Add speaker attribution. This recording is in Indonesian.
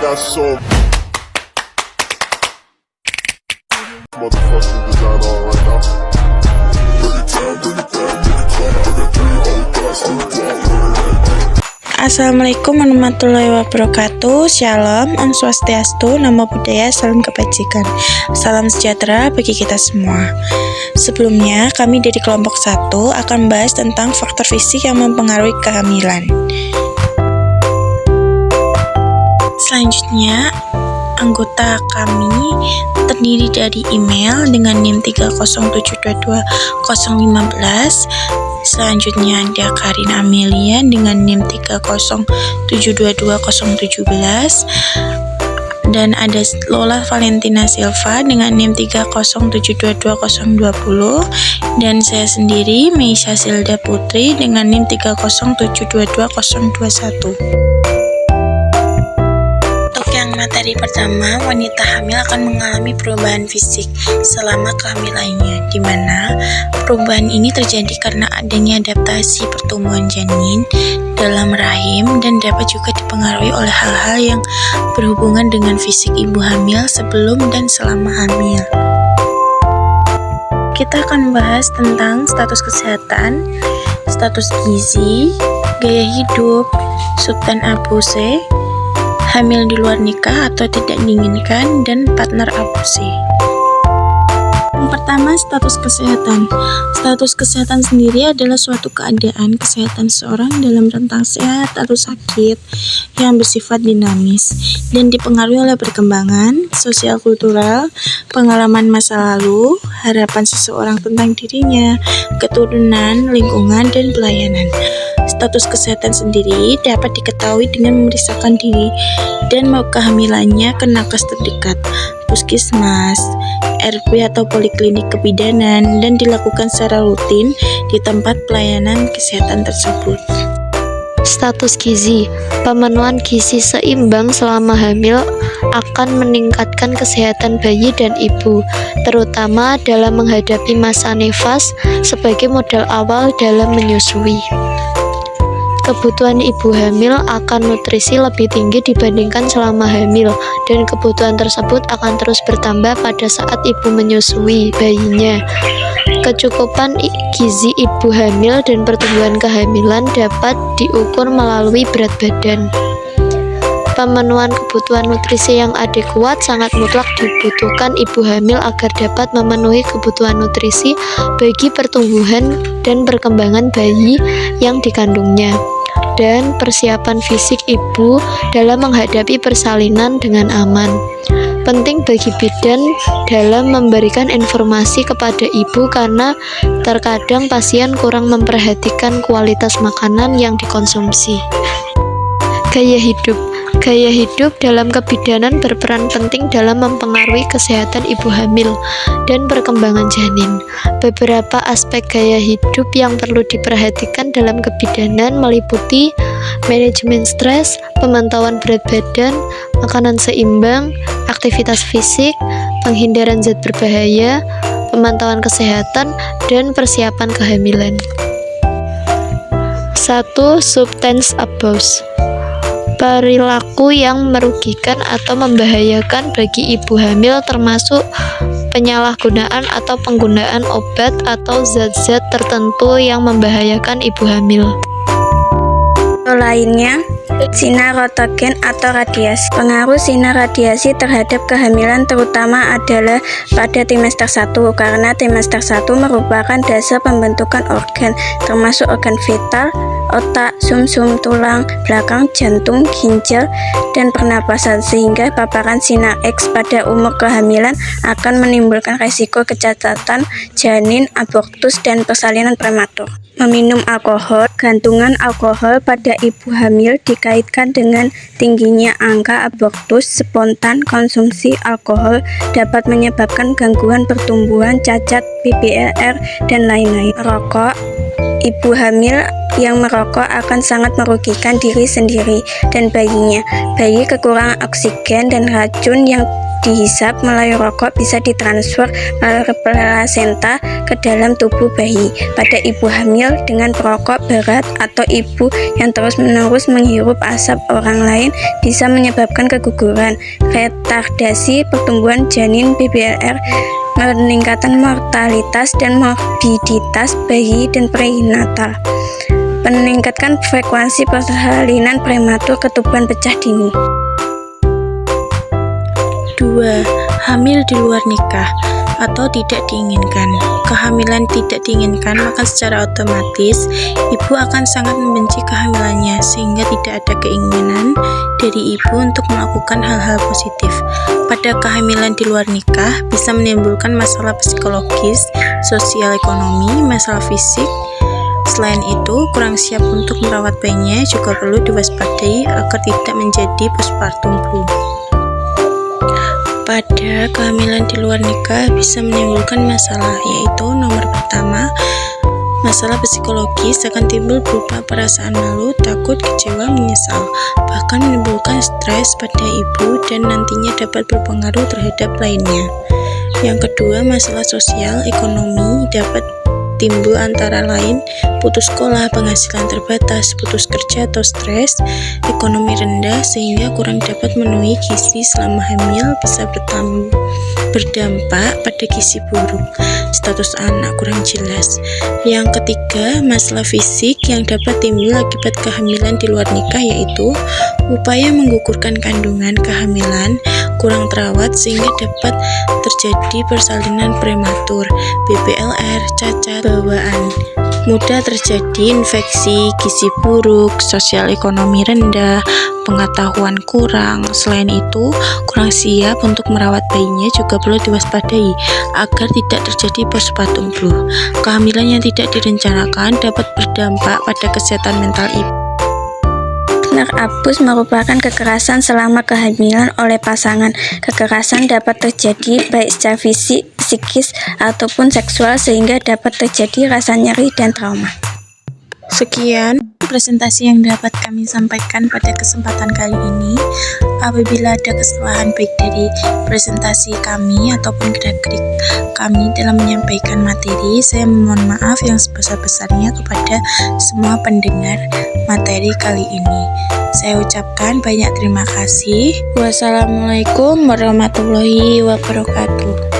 Speaker 1: got so motherfucking design on right now.
Speaker 2: Assalamualaikum warahmatullahi wabarakatuh. Shalom, Om Swastiastu, Namo Buddhaya, Salam Kebajikan. Salam sejahtera bagi kita semua. Sebelumnya, kami dari kelompok 1 akan membahas tentang faktor fisik yang mempengaruhi kehamilan. Selanjutnya, anggota kami terdiri dari email dengan NIM 307220015. Selanjutnya ada Karin Amelia dengan NIM 307220017, dan ada Lola Valentina Silva dengan NIM 307220020, dan saya sendiri Meisha Silda Putri dengan NIM 307220021. Materi pertama, wanita hamil akan mengalami perubahan fisik selama kehamilannya, di mana perubahan ini terjadi karena adanya adaptasi pertumbuhan janin dalam rahim dan dapat juga dipengaruhi oleh hal-hal yang berhubungan dengan fisik ibu hamil sebelum dan selama hamil. Kita akan membahas tentang status kesehatan, status gizi, gaya hidup, substan abuse, hamil di luar nikah atau tidak diinginkan, dan partner abuse. Yang pertama, status kesehatan. Status kesehatan sendiri adalah suatu keadaan kesehatan seseorang dalam rentang sehat atau sakit yang bersifat dinamis dan dipengaruhi oleh perkembangan sosial kultural, pengalaman masa lalu, harapan seseorang tentang dirinya, keturunan, lingkungan, dan pelayanan. Status kesehatan sendiri dapat diketahui dengan memeriksakan diri dan mau kehamilannya ke nakes terdekat, puskesmas, RP atau poliklinik kebidanan, dan dilakukan secara rutin di tempat pelayanan kesehatan tersebut.
Speaker 3: Status gizi. Pemenuhan gizi seimbang selama hamil akan meningkatkan kesehatan bayi dan ibu, terutama dalam menghadapi masa nifas sebagai modal awal dalam menyusui. Kebutuhan ibu hamil akan nutrisi lebih tinggi dibandingkan selama hamil, dan kebutuhan tersebut akan terus bertambah pada saat ibu menyusui bayinya. Kecukupan gizi ibu hamil dan pertumbuhan kehamilan dapat diukur melalui berat badan. Pemenuhan kebutuhan nutrisi yang adekuat sangat mutlak dibutuhkan ibu hamil agar dapat memenuhi kebutuhan nutrisi bagi pertumbuhan dan perkembangan bayi yang dikandungnya, dan persiapan fisik ibu dalam menghadapi persalinan dengan aman. Penting bagi bidan dalam memberikan informasi kepada ibu karena terkadang pasien kurang memperhatikan kualitas makanan yang dikonsumsi. Gaya hidup. Gaya hidup dalam kebidanan berperan penting dalam mempengaruhi kesehatan ibu hamil dan perkembangan janin. Beberapa aspek gaya hidup yang perlu diperhatikan dalam kebidanan meliputi manajemen stres, pemantauan berat badan, makanan seimbang, aktivitas fisik, penghindaran zat berbahaya, pemantauan kesehatan, dan persiapan kehamilan. 1. Substance abuse. Perilaku yang merugikan atau membahayakan bagi ibu hamil termasuk penyalahgunaan atau penggunaan obat atau zat-zat tertentu yang membahayakan ibu hamil.
Speaker 4: Lainnya, sinar rotogen atau radiasi. Pengaruh sinar radiasi terhadap kehamilan terutama adalah pada trimester 1, karena trimester 1 merupakan dasar pembentukan organ, termasuk organ vital, otak, sumsum tulang belakang, jantung, ginjal, dan pernapasan, sehingga paparan sinar X pada umur kehamilan akan menimbulkan resiko kecacatan janin, abortus, dan persalinan prematur. Meminum alkohol. Gantungan alkohol pada ibu hamil dikaitkan dengan tingginya angka abortus spontan. Konsumsi alkohol dapat menyebabkan gangguan pertumbuhan, cacat, PPLR, dan lain-lain. Rokok. Ibu hamil yang merokok akan sangat merugikan diri sendiri dan bayinya. Bayi kekurangan oksigen dan racun yang dihisap melalui rokok bisa ditransfer melalui plasenta ke dalam tubuh bayi. Pada ibu hamil dengan perokok berat atau ibu yang terus-menerus menghirup asap orang lain bisa menyebabkan keguguran, retardasi pertumbuhan janin BBLR, meningkatkan mortalitas dan morbiditas bayi dan perinatal, meningkatkan frekuensi persalinan prematur, ketuban pecah dini.
Speaker 2: 2. Hamil di luar nikah atau tidak diinginkan. Kehamilan tidak diinginkan, maka secara otomatis ibu akan sangat membenci kehamilannya sehingga tidak ada keinginan dari ibu untuk melakukan hal-hal positif. Pada kehamilan di luar nikah bisa menimbulkan masalah psikologis, sosial ekonomi, masalah fisik. Selain itu, kurang siap untuk merawat bayinya juga perlu diwaspadai agar tidak menjadi postpartum flu. Pada kehamilan di luar nikah bisa menimbulkan masalah, yaitu nomor pertama, masalah psikologis akan timbul berupa perasaan malu, takut, kecewa, menyesal, bahkan menimbulkan stres pada ibu dan nantinya dapat berpengaruh terhadap lainnya. Yang kedua, masalah sosial ekonomi dapat timbul antara lain putus sekolah, penghasilan terbatas, putus kerja atau stres, ekonomi rendah sehingga kurang dapat memenuhi gizi selama hamil, bisa berdampak pada gizi buruk, status anak kurang jelas. Yang ketiga, masalah fisik yang dapat timbul akibat kehamilan di luar nikah, yaitu upaya menggugurkan kandungan kehamilan kurang terawat sehingga dapat terjadi persalinan prematur, BBLR, cacat bawaan, mudah terjadi infeksi, gizi buruk, sosial ekonomi rendah, pengetahuan kurang. Selain itu, kurang siap untuk merawat bayinya juga perlu diwaspadai agar tidak terjadi postpartum flu. Kehamilan yang tidak direncanakan dapat berdampak pada kesehatan mental ibu.
Speaker 4: Partner abus merupakan kekerasan selama kehamilan oleh pasangan. Kekerasan dapat terjadi baik secara fisik, psikis, ataupun seksual sehingga dapat terjadi rasa nyeri dan trauma.
Speaker 2: Sekian presentasi yang dapat kami sampaikan pada kesempatan kali ini. Apabila ada kesalahan baik dari presentasi kami ataupun gerak-gerik kami dalam menyampaikan materi, saya memohon maaf yang sebesar-besarnya kepada semua pendengar materi kali ini. Saya ucapkan banyak terima kasih. Wassalamualaikum warahmatullahi wabarakatuh.